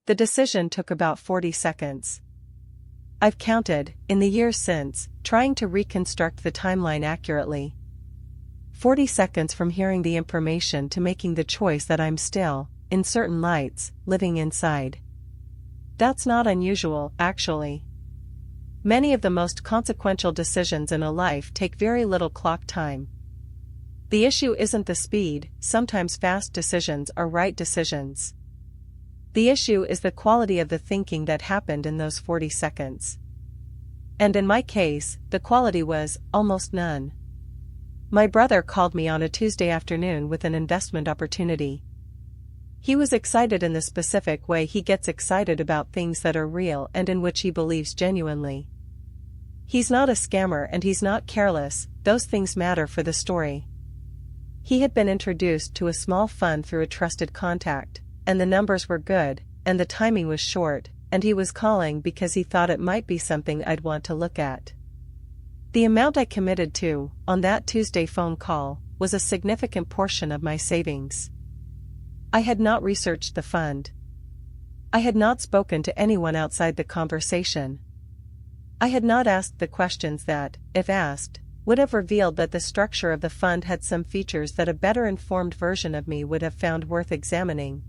The decision took about 40 seconds. I've counted, in the years since, trying to reconstruct the timeline accurately. 40 seconds from hearing the information to making the choice that I'm still, in certain lights, living inside. That's not unusual, actually. Many of the most consequential decisions in a life take very little clock time. The issue isn't the speed, sometimes fast decisions are right decisions. The issue is the quality of the thinking that happened in those 40 seconds. And in my case, the quality was almost none. My brother called me on a Tuesday afternoon with an investment opportunity. He was excited in the specific way he gets excited about things that are real and in which he believes genuinely. He's not a scammer and he's not careless, those things matter for the story. He had been introduced to a small fund through a trusted contact, and the numbers were good, and the timing was short, and he was calling because he thought it might be something I'd want to look at. The amount I committed to, on that Tuesday phone call, was a significant portion of my savings. I had not researched the fund. I had not spoken to anyone outside the conversation. I had not asked the questions that, if asked, would have revealed that the structure of the fund had some features that a better informed version of me would have found worth examining.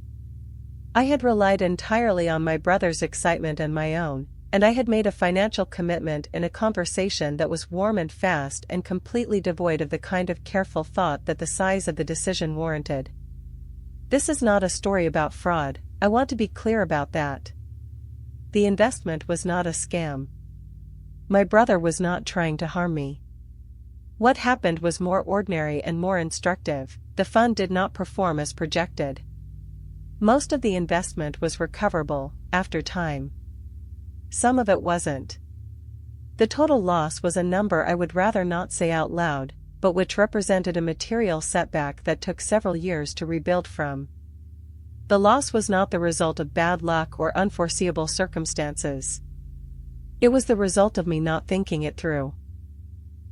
I had relied entirely on my brother's excitement and my own, and I had made a financial commitment in a conversation that was warm and fast and completely devoid of the kind of careful thought that the size of the decision warranted. This is not a story about fraud, I want to be clear about that. The investment was not a scam. My brother was not trying to harm me. What happened was more ordinary and more instructive. The fund did not perform as projected. Most of the investment was recoverable, after time. Some of it wasn't. The total loss was a number I would rather not say out loud, but which represented a material setback that took several years to rebuild from. The loss was not the result of bad luck or unforeseeable circumstances. It was the result of me not thinking it through.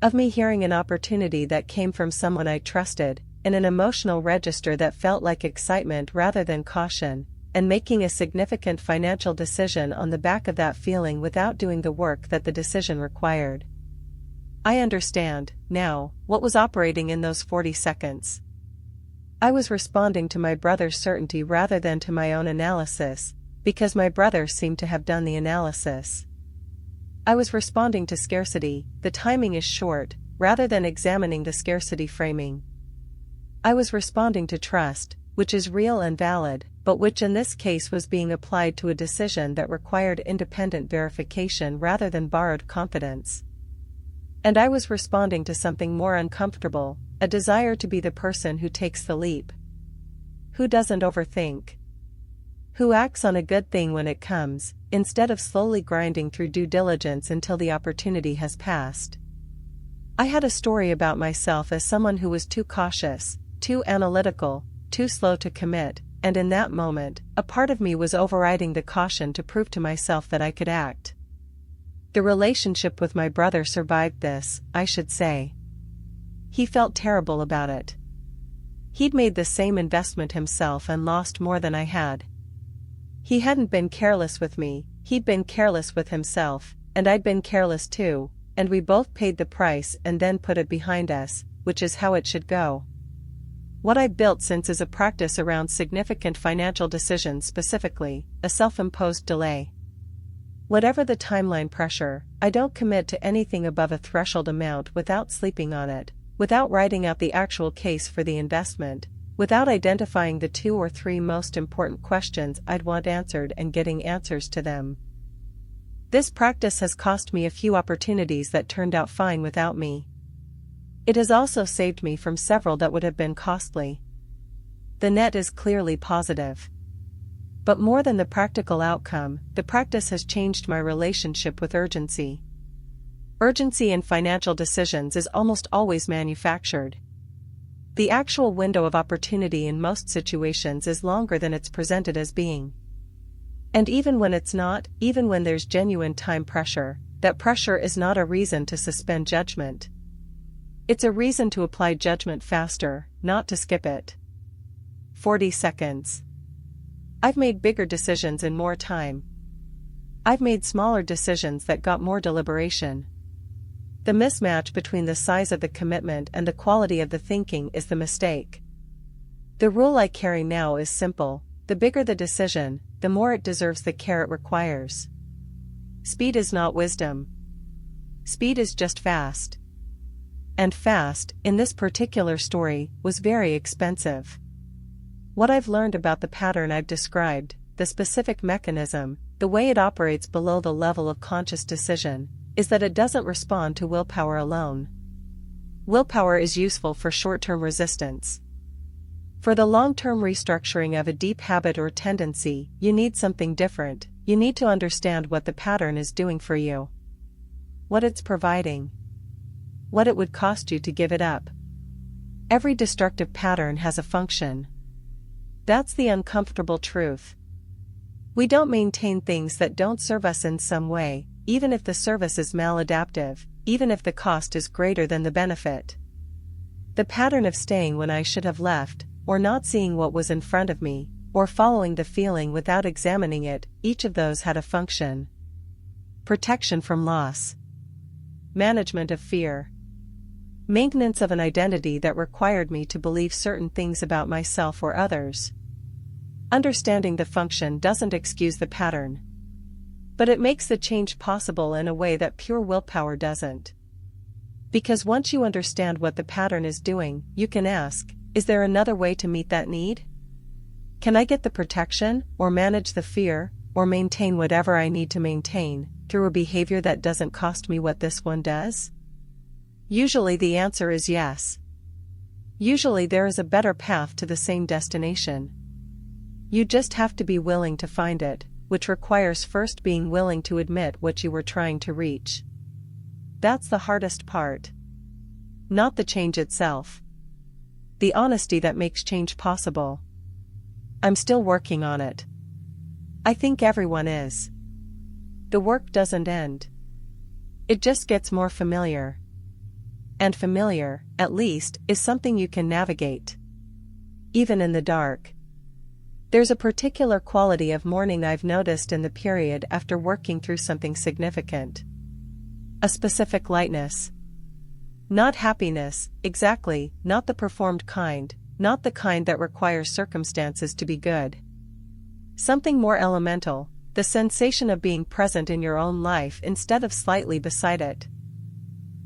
Of me hearing an opportunity that came from someone I trusted, in an emotional register that felt like excitement rather than caution, and making a significant financial decision on the back of that feeling without doing the work that the decision required. I understand, now, what was operating in those 40 seconds. I was responding to my brother's certainty rather than to my own analysis, because my brother seemed to have done the analysis. I was responding to scarcity, the timing is short, rather than examining the scarcity framing. I was responding to trust, which is real and valid, but which in this case was being applied to a decision that required independent verification rather than borrowed confidence. And I was responding to something more uncomfortable, a desire to be the person who takes the leap. Who doesn't overthink? Who acts on a good thing when it comes, instead of slowly grinding through due diligence until the opportunity has passed. I had a story about myself as someone who was too cautious, too analytical, too slow to commit, and in that moment, a part of me was overriding the caution to prove to myself that I could act. The relationship with my brother survived this, I should say. He felt terrible about it. He'd made the same investment himself and lost more than I had. He hadn't been careless with me, he'd been careless with himself, and I'd been careless too, and we both paid the price and then put it behind us, which is how it should go. What I've built since is a practice around significant financial decisions, specifically, a self-imposed delay. Whatever the timeline pressure, I don't commit to anything above a threshold amount without sleeping on it, without writing out the actual case for the investment, without identifying the 2 or 3 most important questions I'd want answered and getting answers to them. This practice has cost me a few opportunities that turned out fine without me. It has also saved me from several that would have been costly. The net is clearly positive. But more than the practical outcome, the practice has changed my relationship with urgency. Urgency in financial decisions is almost always manufactured. The actual window of opportunity in most situations is longer than it's presented as being. And even when it's not, even when there's genuine time pressure, that pressure is not a reason to suspend judgment. It's a reason to apply judgment faster, not to skip it. 40 seconds. I've made bigger decisions in more time. I've made smaller decisions that got more deliberation. The mismatch between the size of the commitment and the quality of the thinking is the mistake. The rule I carry now is simple: the bigger the decision, the more it deserves the care it requires. Speed is not wisdom. Speed is just fast. And fast, in this particular story, was very expensive. What I've learned about the pattern I've described, the specific mechanism, the way it operates below the level of conscious decision, is that it doesn't respond to willpower alone. Willpower is useful for short-term resistance. For the long-term restructuring of a deep habit or tendency, you need something different. You need to understand what the pattern is doing for you, what it's providing, what it would cost you to give it up. Every destructive pattern has a function. That's the uncomfortable truth. We don't maintain things that don't serve us in some way, even if the service is maladaptive, even if the cost is greater than the benefit. The pattern of staying when I should have left, or not seeing what was in front of me, or following the feeling without examining it, each of those had a function. Protection from loss. Management of fear. Maintenance of an identity that required me to believe certain things about myself or others. Understanding the function doesn't excuse the pattern. But it makes the change possible in a way that pure willpower doesn't. Because once you understand what the pattern is doing, you can ask, is there another way to meet that need? Can I get the protection, or manage the fear, or maintain whatever I need to maintain, through a behavior that doesn't cost me what this one does? Usually the answer is yes. Usually there is a better path to the same destination. You just have to be willing to find it, which requires first being willing to admit what you were trying to reach. That's the hardest part. Not the change itself. The honesty that makes change possible. I'm still working on it. I think everyone is. The work doesn't end. It just gets more familiar. And familiar, at least, is something you can navigate. Even in the dark. There's a particular quality of morning I've noticed in the period after working through something significant. A specific lightness. Not happiness, exactly, not the performed kind, not the kind that requires circumstances to be good. Something more elemental, the sensation of being present in your own life instead of slightly beside it.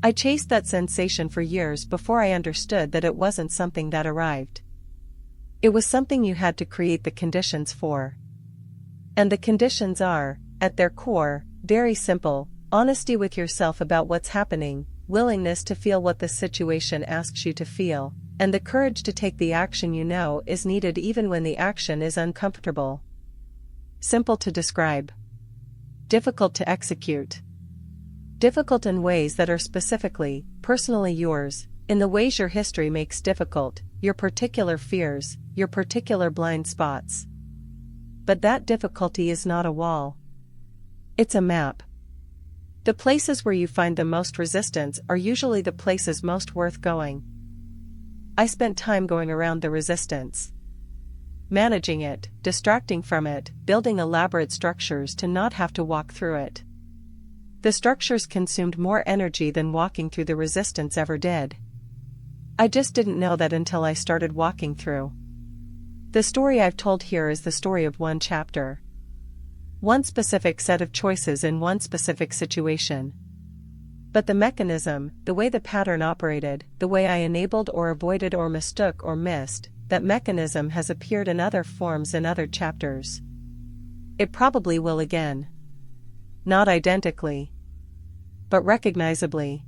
I chased that sensation for years before I understood that it wasn't something that arrived. It was something you had to create the conditions for. And the conditions are, at their core, very simple: honesty with yourself about what's happening, willingness to feel what the situation asks you to feel, and the courage to take the action you know is needed even when the action is uncomfortable. Simple to describe. Difficult to execute. Difficult in ways that are specifically, personally yours, in the ways your history makes difficult, your particular fears, your particular blind spots. But that difficulty is not a wall. It's a map. The places where you find the most resistance are usually the places most worth going. I spent time going around the resistance. Managing it, distracting from it, building elaborate structures to not have to walk through it. The structures consumed more energy than walking through the resistance ever did. I just didn't know that until I started walking through. The story I've told here is the story of one chapter. One specific set of choices in one specific situation. But the mechanism, the way the pattern operated, the way I enabled or avoided or mistook or missed, that mechanism has appeared in other forms in other chapters. It probably will again. Not identically, but recognizably.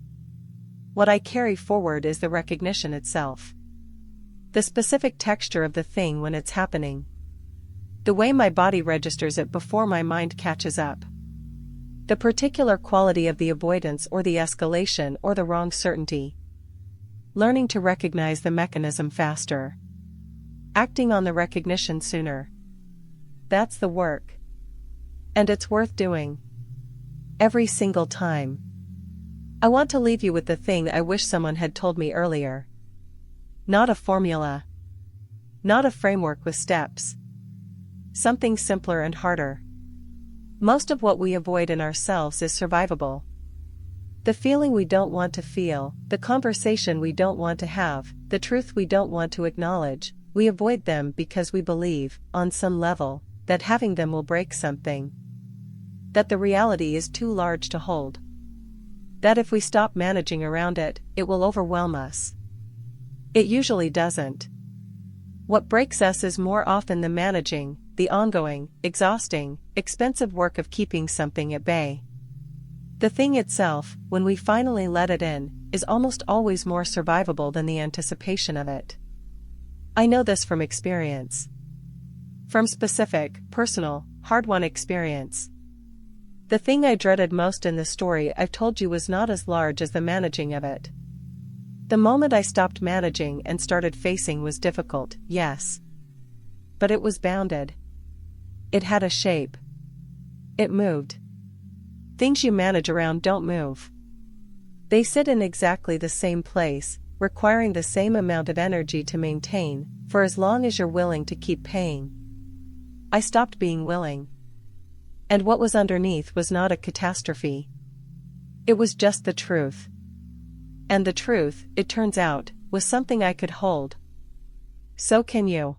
What I carry forward is the recognition itself. The specific texture of the thing when it's happening. The way my body registers it before my mind catches up. The particular quality of the avoidance or the escalation or the wrong certainty. Learning to recognize the mechanism faster. Acting on the recognition sooner. That's the work. And it's worth doing. Every single time. I want to leave you with the thing I wish someone had told me earlier. Not a formula. Not a framework with steps. something simpler and harder. Most of what we avoid in ourselves is survivable. The feeling we don't want to feel, the conversation we don't want to have, the truth we don't want to acknowledge, we avoid them because we believe, on some level, that having them will break something. That the reality is too large to hold. That if we stop managing around it, it will overwhelm us. It usually doesn't. What breaks us is more often the managing, the ongoing, exhausting, expensive work of keeping something at bay. The thing itself, when we finally let it in, is almost always more survivable than the anticipation of it. I know this from experience. From specific, personal, hard-won experience. The thing I dreaded most in the story I've told you was not as large as the managing of it. The moment I stopped managing and started facing was difficult, yes. But it was bounded. It had a shape. It moved. Things you manage around don't move. They sit in exactly the same place, requiring the same amount of energy to maintain, for as long as you're willing to keep paying. I stopped being willing. And what was underneath was not a catastrophe. It was just the truth. And the truth, it turns out, was something I could hold. So can you.